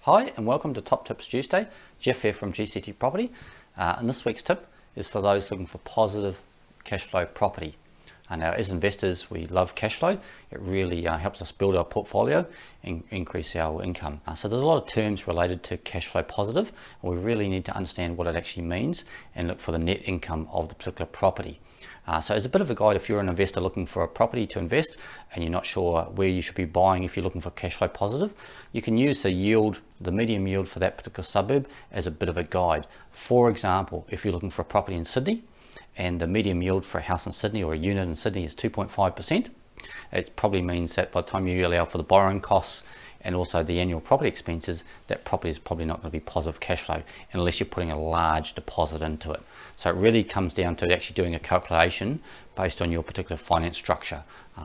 Hi and welcome to Top Tips Tuesday. Jeff here from GCT Property. And this week's tip is for those looking for positive cash flow property. Now as investors we love cash flow. It really helps us build our portfolio and increase our income. So there's a lot of terms related to cash flow positive, and we really need to understand what it actually means and look for the net income of the particular property. So as a bit of a guide, if you're an investor looking for a property to invest and you're not sure where you should be buying if you're looking for cash flow positive, you can use the yield, the medium yield for that particular suburb as a bit of a guide. For example, if you're looking for a property in Sydney and the medium yield for a house in Sydney or a unit in Sydney is 2.5%, it probably means that by the time you allow for the borrowing costs and also the annual property expenses, that property is probably not going to be positive cash flow unless you're putting a large deposit into it. So it really comes down to actually doing a calculation based on your particular finance structure.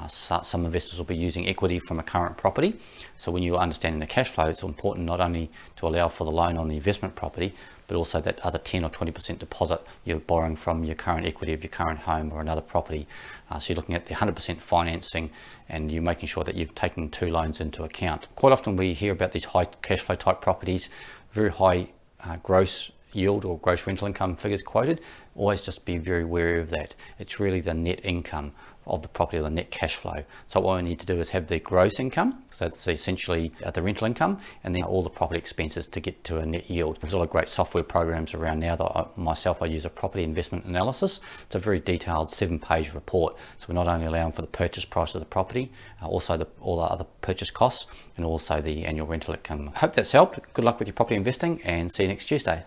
Some investors will be using equity from a current property. So when you're understanding the cash flow, it's important not only to allow for the loan on the investment property, but also that other 10 or 20% deposit you're borrowing from your current equity of your current home or another property. So you're looking at the 100% financing and you're making sure that you've taken two loans into account. Quite often we hear about these high cash flow type properties, very high gross yield or gross rental income figures quoted. Always just be very wary of that. It's really the net income of the property or the net cash flow. So what we need to do is have the gross income, so it's essentially the rental income, and then all the property expenses to get to a net yield. There's a lot of great software programs around now that I use a property investment analysis. It's a very detailed 7-page report. So we're not only allowing for the purchase price of the property, also all the other purchase costs and also the annual rental income. Hope that's helped. Good luck with your property investing and see you next Tuesday.